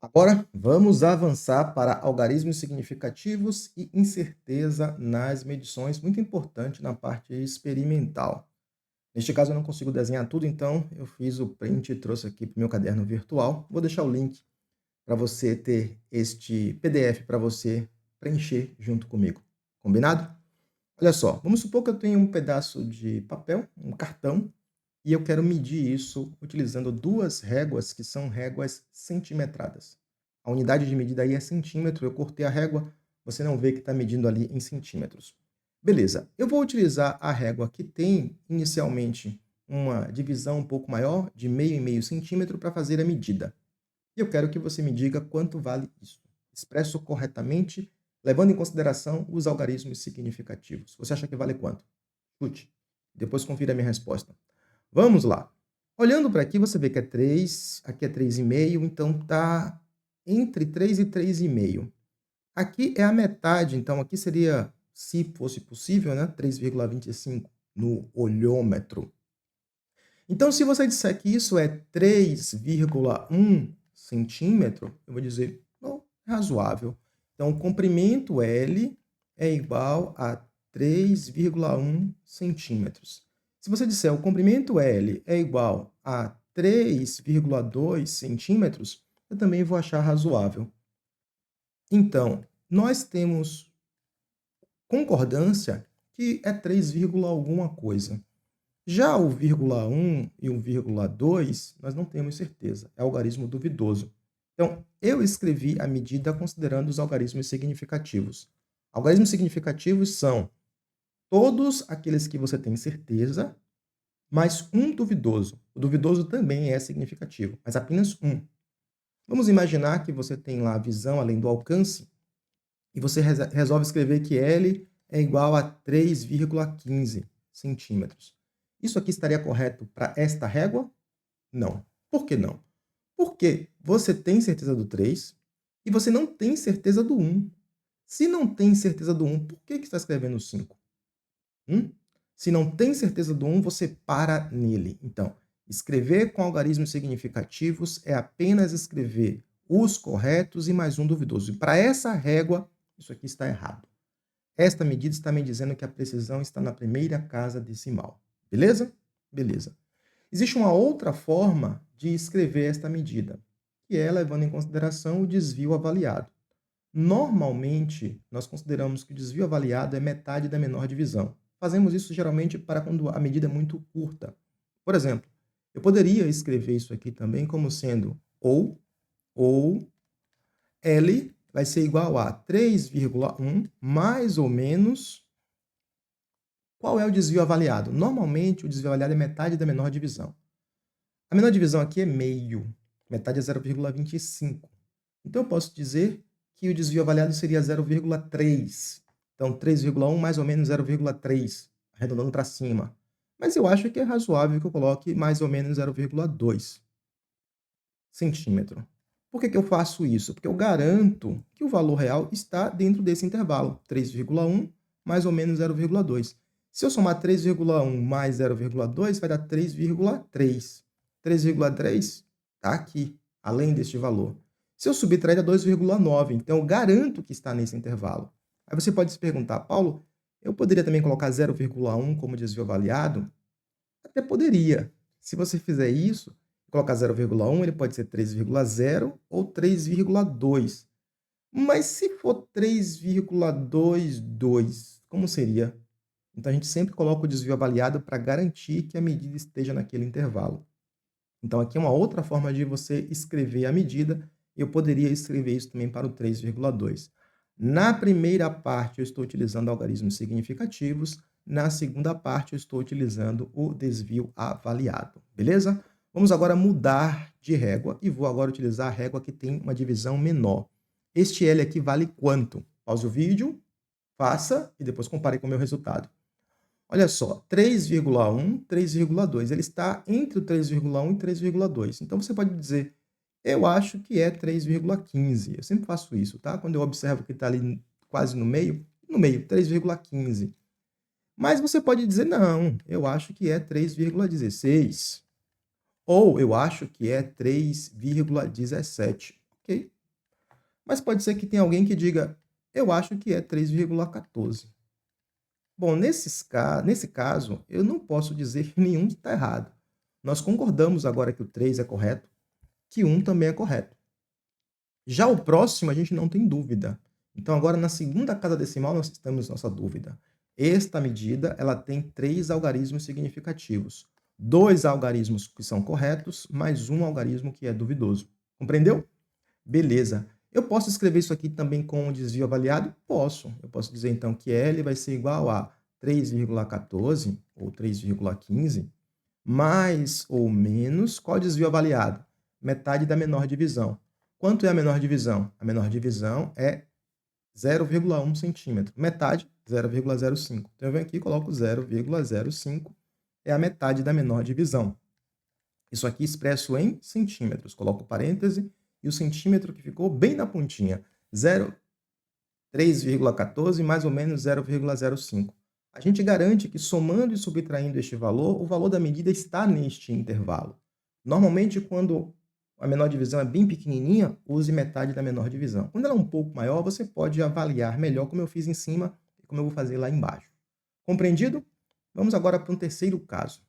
Agora, vamos avançar para algarismos significativos e incerteza nas medições, muito importante na parte experimental. Neste caso, eu não consigo desenhar tudo, então eu fiz o print e trouxe aqui para o meu caderno virtual. Vou deixar o link para você ter este PDF para você preencher junto comigo. Combinado? Olha só, vamos supor que eu tenho um pedaço de papel, um cartão, e eu quero medir isso utilizando duas réguas que são réguas centimetradas. A unidade de medida aí é centímetro, eu cortei a régua, você não vê que está medindo ali em centímetros. Beleza, eu vou utilizar a régua que tem inicialmente uma divisão um pouco maior, de meio em meio centímetro, para fazer a medida. E eu quero que você me diga quanto vale isso. Expresso corretamente, levando em consideração os algarismos significativos. Você acha que vale quanto? Chute. Depois confira a minha resposta. Vamos lá. Olhando para aqui, você vê que é 3, aqui é 3,5, então está entre 3 e 3,5. Aqui é a metade, então aqui seria, se fosse possível, né, 3,25 no olhômetro. Então, se você disser que isso é 3,1 centímetro, eu vou dizer, bom, é razoável. Então, o comprimento L é igual a 3,1 centímetros. Se você disser o comprimento L é igual a 3,2 centímetros, eu também vou achar razoável. Então, nós temos concordância que é 3, alguma coisa. Já o vírgula 1 e o vírgula 2, nós não temos certeza, é algarismo duvidoso. Então, eu escrevi a medida considerando os algarismos significativos. Algarismos significativos são todos aqueles que você tem certeza, mais um duvidoso. O duvidoso também é significativo, mas apenas um. Vamos imaginar que você tem lá a visão além do alcance e você resolve escrever que L é igual a 3,15 centímetros. Isso aqui estaria correto para esta régua? Não. Por que não? Porque você tem certeza do 3 e você não tem certeza do 1. Se não tem certeza do 1, por que está escrevendo 5? Se não tem certeza do 1, você para nele. Então, escrever com algarismos significativos é apenas escrever os corretos e mais um duvidoso. E para essa régua, isso aqui está errado. Esta medida está me dizendo que a precisão está na primeira casa decimal. Beleza? Beleza. Existe uma outra forma de escrever esta medida, que é levando em consideração o desvio avaliado. Normalmente, nós consideramos que o desvio avaliado é metade da menor divisão. Fazemos isso geralmente para quando a medida é muito curta. Por exemplo, eu poderia escrever isso aqui também como sendo ou L vai ser igual a 3,1 mais ou menos. Qual é o desvio avaliado? Normalmente, o desvio avaliado é metade da menor divisão. A menor divisão aqui é meio. Metade é 0,25. Então, eu posso dizer que o desvio avaliado seria 0,3. Então, 3,1 mais ou menos 0,3, arredondando para cima. Mas eu acho que é razoável que eu coloque mais ou menos 0,2 centímetro. Por que eu faço isso? Porque eu garanto que o valor real está dentro desse intervalo, 3,1 mais ou menos 0,2. Se eu somar 3,1 mais 0,2, vai dar 3,3. 3,3 está aqui, além deste valor. Se eu subtrair, dá 2,9. Então, eu garanto que está nesse intervalo. Aí você pode se perguntar, Paulo, eu poderia também colocar 0,1 como desvio avaliado? Até poderia. Se você fizer isso, colocar 0,1, ele pode ser 3,0 ou 3,2. Mas se for 3,22, como seria? Então, a gente sempre coloca o desvio avaliado para garantir que a medida esteja naquele intervalo. Então, aqui é uma outra forma de você escrever a medida. Eu poderia escrever isso também para o 3,2. Na primeira parte, eu estou utilizando algarismos significativos. Na segunda parte, eu estou utilizando o desvio avaliado. Beleza? Vamos agora mudar de régua e vou agora utilizar a régua que tem uma divisão menor. Este L aqui vale quanto? Pause o vídeo, faça e depois compare com o meu resultado. Olha só, 3,1, 3,2. Ele está entre o 3,1 e 3,2. Então, você pode dizer, eu acho que é 3,15. Eu sempre faço isso, tá? Quando eu observo que está ali quase no meio, 3,15. Mas você pode dizer, não, eu acho que é 3,16. Ou eu acho que é 3,17. Ok. Mas pode ser que tenha alguém que diga, eu acho que é 3,14. Bom, nesse caso, eu não posso dizer que nenhum está errado. Nós concordamos agora que o 3 é correto, que 1 também é correto. Já o próximo, a gente não tem dúvida. Então, agora, na segunda casa decimal, nós temos nossa dúvida. Esta medida ela tem 3 algarismos significativos. 2 algarismos que são corretos, mais um algarismo que é duvidoso. Compreendeu? Beleza. Eu posso escrever isso aqui também com o desvio avaliado? Posso. Eu posso dizer, então, que L vai ser igual a 3,14 ou 3,15 mais ou menos, qual é o desvio avaliado? Metade da menor divisão. Quanto é a menor divisão? A menor divisão é 0,1 centímetro. Metade, 0,05. Então, eu venho aqui e coloco 0,05, é a metade da menor divisão. Isso aqui expresso em centímetros. Coloco parêntese e o centímetro que ficou bem na pontinha. 3,14 mais ou menos 0,05. A gente garante que somando e subtraindo este valor, o valor da medida está neste intervalo. Normalmente, quando a menor divisão é bem pequenininha, use metade da menor divisão. Quando ela é um pouco maior, você pode avaliar melhor, como eu fiz em cima e como eu vou fazer lá embaixo. Compreendido? Vamos agora para um terceiro caso.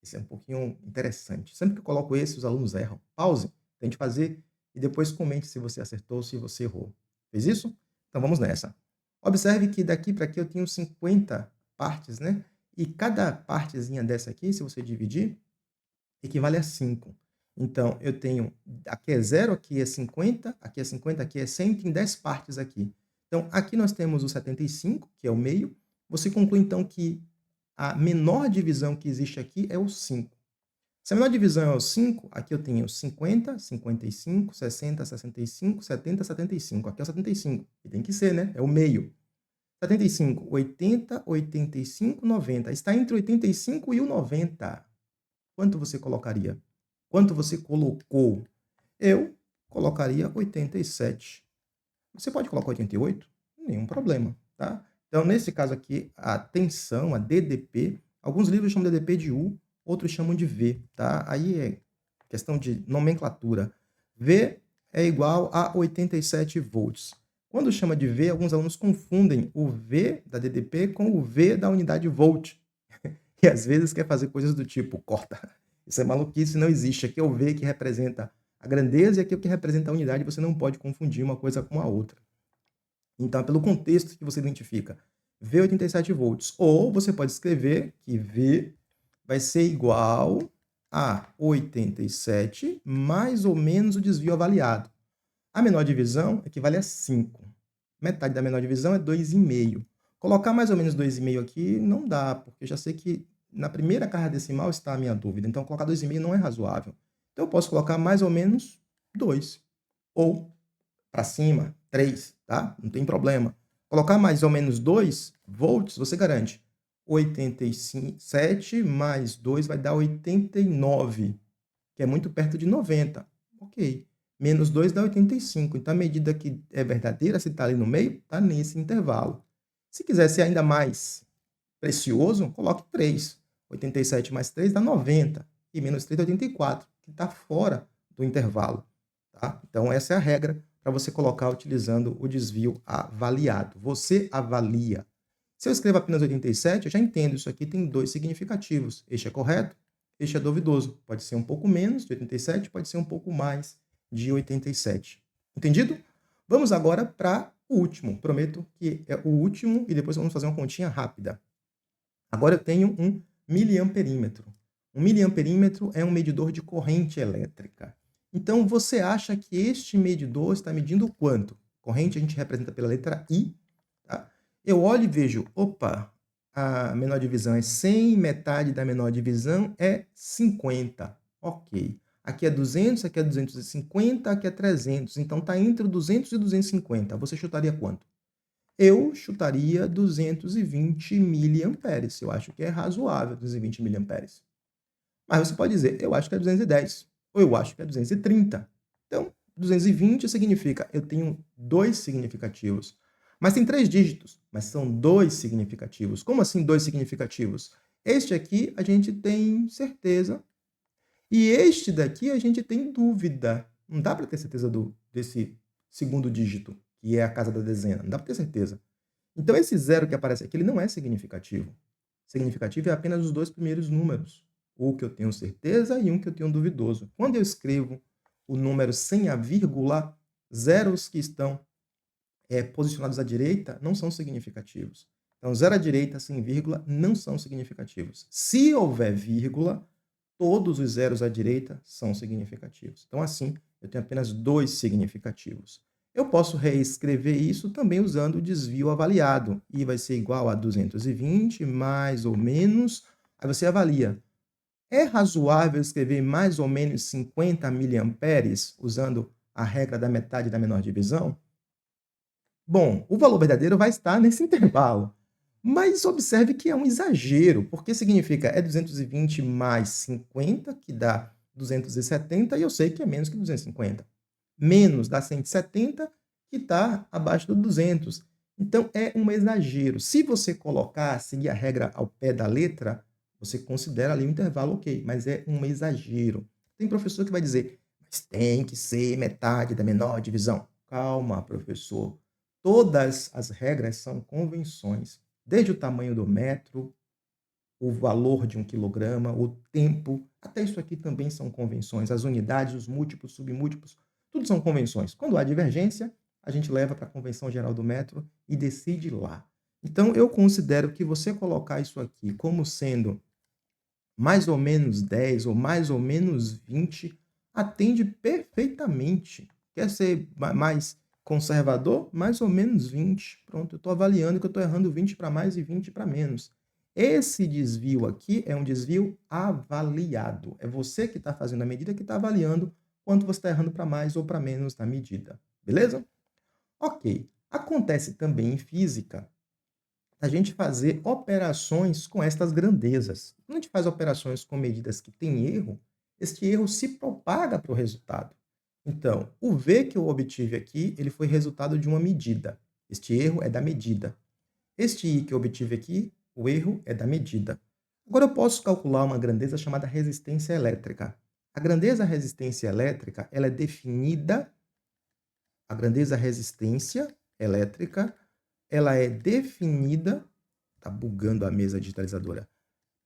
Esse é um pouquinho interessante. Sempre que eu coloco esse, os alunos erram. Pause, tente fazer e depois comente se você acertou ou se você errou. Fez isso? Então vamos nessa. Observe que daqui para aqui eu tenho 50 partes, né? E cada partezinha dessa aqui, se você dividir, equivale a 5. Então, eu tenho, aqui é 0, aqui é 50, aqui é 50, aqui é 100, tem 10 partes aqui. Então, aqui nós temos o 75, que é o meio. Você conclui, então, que a menor divisão que existe aqui é o 5. Se a menor divisão é o 5, aqui eu tenho 50, 55, 60, 65, 70, 75. Aqui é o 75, e tem que ser, né? É o meio. 75, 80, 85, 90. Está entre o 85 e o 90. Quanto você colocaria? Quanto você colocou? Eu colocaria 87. Você pode colocar 88? Nenhum problema, tá? Então, nesse caso aqui, a tensão, a DDP, alguns livros chamam DDP de U, outros chamam de V, tá? Aí é questão de nomenclatura. V é igual a 87 volts. Quando chama de V, alguns alunos confundem o V da DDP com o V da unidade volt. E às vezes quer fazer coisas do tipo, corta. Isso é maluquice, não existe. Aqui é o V que representa a grandeza e aqui é o que representa a unidade. Você não pode confundir uma coisa com a outra. Então, é pelo contexto que você identifica. V 87 volts. Ou você pode escrever que V vai ser igual a 87 mais ou menos o desvio avaliado. A menor divisão equivale a 5. Metade da menor divisão é 2,5. Colocar mais ou menos 2,5 aqui não dá, porque eu já sei que na primeira casa decimal está a minha dúvida. Então, colocar 2,5 não é razoável. Então, eu posso colocar mais ou menos 2. Ou, para cima, 3, tá? Não tem problema. Colocar mais ou menos 2 volts, você garante. 87 mais 2 vai dar 89, que é muito perto de 90. Ok. Menos 2 dá 85. Então, a medida que é verdadeira, se está ali no meio, está nesse intervalo. Se quiser ser ainda mais precioso, coloque 3. 87 mais 3 dá 90. E menos 3 dá 84, que está fora do intervalo. Tá? Então, essa é a regra para você colocar utilizando o desvio avaliado. Você avalia. Se eu escrevo apenas 87, eu já entendo. Isso aqui tem 2 significativos. Este é correto, este é duvidoso. Pode ser um pouco menos de 87, pode ser um pouco mais de 87. Entendido? Vamos agora para o último. Prometo que é o último e depois vamos fazer uma continha rápida. Agora eu tenho um miliamperímetro. Um miliamperímetro é um medidor de corrente elétrica. Então, você acha que este medidor está medindo quanto? Corrente a gente representa pela letra I. Tá? Eu olho e vejo, opa, a menor divisão é 100, metade da menor divisão é 50. Ok. Aqui é 200, aqui é 250, aqui é 300. Então, está entre 200 e 250. Você chutaria quanto? Eu chutaria 220 miliamperes. Eu acho que é razoável 220 miliamperes. Mas você pode dizer, eu acho que é 210. Ou eu acho que é 230. Então, 220 significa, eu tenho 2 significativos. Mas tem 3 dígitos, mas são 2 significativos. Como assim 2 significativos? Este aqui a gente tem certeza. E este daqui a gente tem dúvida. Não dá para ter certeza desse segundo dígito, que é a casa da dezena. Não dá para ter certeza. Então, esse zero que aparece aqui, ele não é significativo. Significativo é apenas os dois primeiros números. O que eu tenho certeza e um que eu tenho duvidoso. Quando eu escrevo o número sem a vírgula, zeros que estão posicionados à direita não são significativos. Então, zero à direita sem vírgula não são significativos. Se houver vírgula, todos os zeros à direita são significativos. Então, assim, eu tenho apenas dois significativos. Eu posso reescrever isso também usando o desvio avaliado. I vai ser igual a 220, mais ou menos. Aí você avalia. É razoável escrever mais ou menos 50 miliamperes usando a regra da metade da menor divisão? Bom, o valor verdadeiro vai estar nesse intervalo. Mas observe que é um exagero, porque significa é 220 mais 50, que dá 270, e eu sei que é menos que 250. Menos dá 170, que está abaixo do 200. Então, é um exagero. Se você colocar, seguir a regra ao pé da letra, você considera ali um intervalo ok, mas é um exagero. Tem professor que vai dizer, mas tem que ser metade da menor divisão. Calma, professor. Todas as regras são convenções, desde o tamanho do metro, o valor de 1 quilograma, o tempo, até isso aqui também são convenções. As unidades, os múltiplos, submúltiplos, tudo são convenções. Quando há divergência, a gente leva para a convenção geral do metro e decide lá. Então, eu considero que você colocar isso aqui como sendo mais ou menos 10 ou mais ou menos 20 atende perfeitamente. Quer ser mais conservador? Mais ou menos 20. Pronto, eu estou avaliando que eu estou errando 20 para mais e 20 para menos. Esse desvio aqui é um desvio avaliado. É você que está fazendo a medida que está avaliando quanto você está errando para mais ou para menos na medida. Beleza? Ok. Acontece também em física a gente fazer operações com estas grandezas. Quando a gente faz operações com medidas que têm erro, este erro se propaga para o resultado. Então, o V que eu obtive aqui, ele foi resultado de uma medida. Este erro é da medida. Este I que eu obtive aqui, o erro é da medida. Agora eu posso calcular uma grandeza chamada resistência elétrica. A grandeza resistência elétrica, ela é definida, a grandeza resistência elétrica, ela é definida, tá bugando a mesa digitalizadora,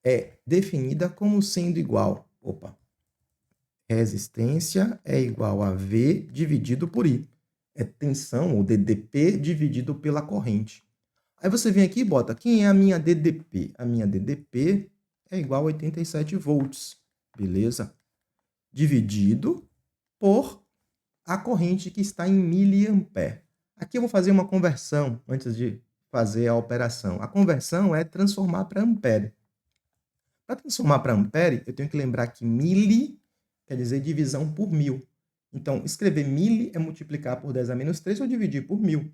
é definida como sendo igual, resistência é igual a V dividido por I. É tensão, ou DDP, dividido pela corrente. Aí você vem aqui e bota, quem é a minha DDP? A minha DDP é igual a 87 volts, beleza? Dividido por a corrente que está em miliampere. Aqui eu vou fazer uma conversão antes de fazer a operação. A conversão é transformar para ampere. Para transformar para ampere, eu tenho que lembrar que mili quer dizer divisão por 1000. Então, escrever mili é multiplicar por 10 a menos 3 ou dividir por 1000.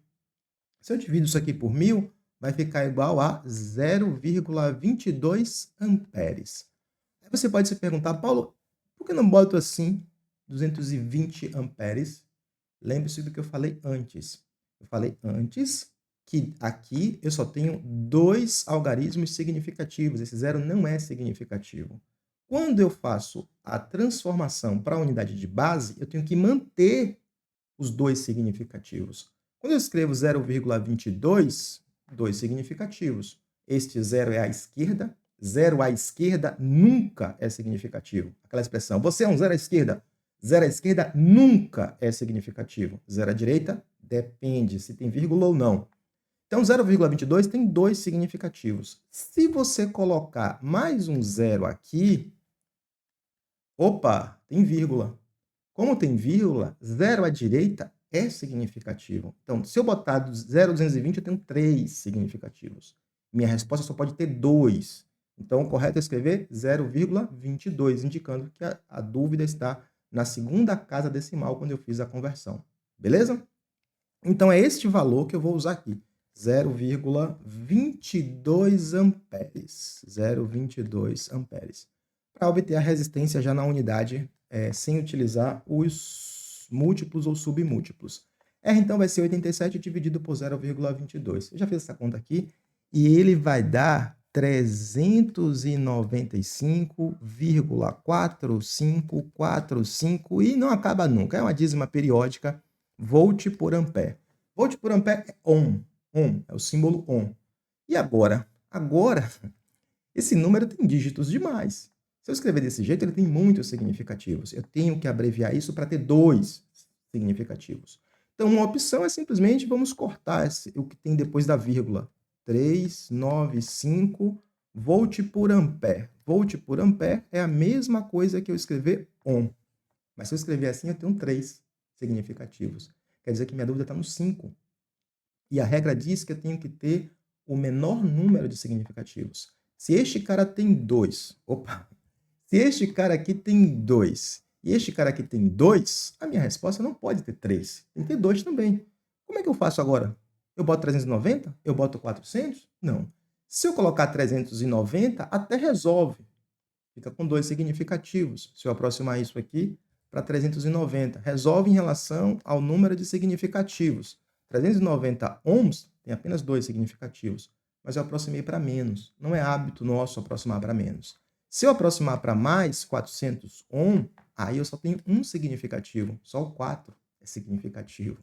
Se eu divido isso aqui por 1000, vai ficar igual a 0,22 amperes. Aí você pode se perguntar, Paulo, por que não boto assim 220 amperes? Lembre-se do que eu falei antes. Eu falei antes que aqui eu só tenho dois algarismos significativos. Esse zero não é significativo. Quando eu faço a transformação para a unidade de base, eu tenho que manter os dois significativos. Quando eu escrevo 0,22, dois significativos. Este zero é à esquerda. Zero à esquerda nunca é significativo. Aquela expressão, você é um zero à esquerda. Zero à esquerda nunca é significativo. Zero à direita depende se tem vírgula ou não. Então, 0,22 tem dois significativos. Se você colocar mais um zero aqui, tem vírgula. Como tem vírgula, zero à direita é significativo. Então, se eu botar 0,220, eu tenho 3 significativos. Minha resposta só pode ter 2. Então, o correto é escrever 0,22, indicando que a dúvida está na segunda casa decimal quando eu fiz a conversão. Beleza? Então, é este valor que eu vou usar aqui. 0,22 amperes. 0,22 amperes. Para obter a resistência já na unidade, sem utilizar os múltiplos ou submúltiplos. R, então, vai ser 87 dividido por 0,22. Eu já fiz essa conta aqui e ele vai dar 395,4545 e não acaba nunca. É uma dízima periódica, volt por ampere. Volt por ampere é ohm. Ohm é o símbolo ohm. E agora? Agora, esse número tem dígitos demais. Se eu escrever desse jeito, ele tem muitos significativos. Eu tenho que abreviar isso para ter 2 significativos. Então, uma opção é simplesmente vamos cortar o que tem depois da vírgula. 395 volt por ampere. Volt por ampere é a mesma coisa que eu escrever ohm. Mas se eu escrever assim, eu tenho 3 significativos. Quer dizer que minha dúvida está no 5. E a regra diz que eu tenho que ter o menor número de significativos. Se este cara tem 2, se este cara aqui tem 2 e este cara aqui tem 2, a minha resposta não pode ter 3. Tem que ter 2 também. Como é que eu faço agora? Eu boto 390? Eu boto 400? Não. Se eu colocar 390, até resolve. Fica com 2 significativos. Se eu aproximar isso aqui para 390, resolve em relação ao número de significativos. 390 ohms tem apenas 2 significativos, mas eu aproximei para menos. Não é hábito nosso aproximar para menos. Se eu aproximar para mais 400 ohm, aí eu só tenho um significativo, só o 4 é significativo.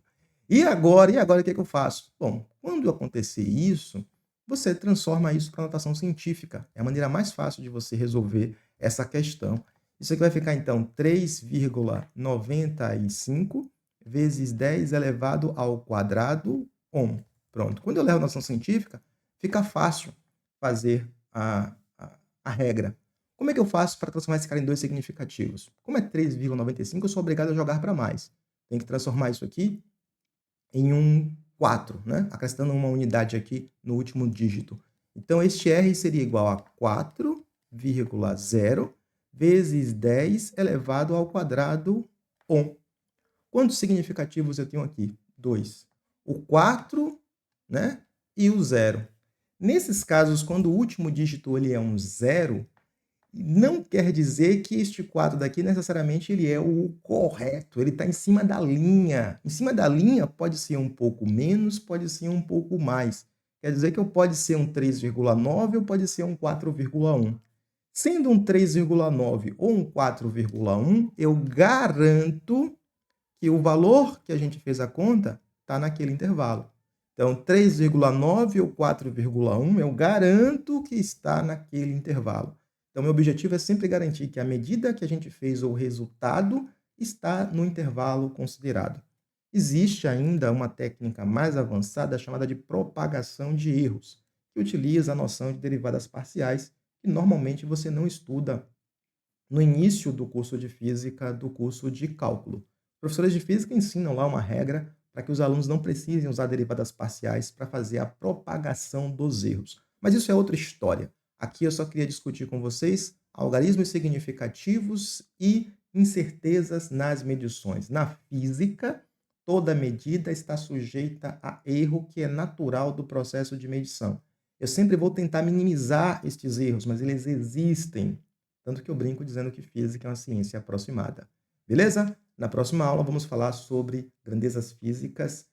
E agora o que é que eu faço? Bom, quando acontecer isso, você transforma isso para notação científica. É a maneira mais fácil de você resolver essa questão. Isso aqui vai ficar, então, 3,95 vezes 10 elevado ao quadrado ohm. Pronto. Quando eu levo a noção científica, fica fácil fazer a regra. Como é que eu faço para transformar esse cara em 2 significativos? Como é 3,95, eu sou obrigado a jogar para mais. Tem que transformar isso aqui em um 4, né? Acrescentando uma unidade aqui no último dígito. Então, este R seria igual a 4,0 vezes 10 elevado ao quadrado ohm. Quantos significativos eu tenho aqui? 2. O 4, né? E o 0. Nesses casos, quando o último dígito ele é um 0, não quer dizer que este 4 daqui necessariamente ele é o correto, ele está em cima da linha. Em cima da linha pode ser um pouco menos, pode ser um pouco mais. Quer dizer que pode ser um 3,9 ou pode ser um 4,1. Sendo um 3,9 ou um 4,1, eu garanto que o valor que a gente fez a conta está naquele intervalo. Então, 3,9 ou 4,1, eu garanto que está naquele intervalo. Então, meu objetivo é sempre garantir que a medida que a gente fez ou o resultado está no intervalo considerado. Existe ainda uma técnica mais avançada chamada de propagação de erros, que utiliza a noção de derivadas parciais, que normalmente você não estuda no início do curso de física, do curso de cálculo. Professores de física ensinam lá uma regra para que os alunos não precisem usar derivadas parciais para fazer a propagação dos erros. Mas isso é outra história. Aqui eu só queria discutir com vocês algarismos significativos e incertezas nas medições. Na física, toda medida está sujeita a erro que é natural do processo de medição. Eu sempre vou tentar minimizar estes erros, mas eles existem. Tanto que eu brinco dizendo que física é uma ciência aproximada. Beleza? Na próxima aula vamos falar sobre grandezas físicas,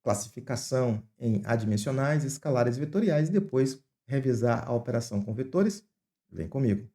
classificação em adimensionais, escalares e vetoriais e depois revisar a operação com vetores. Vem comigo.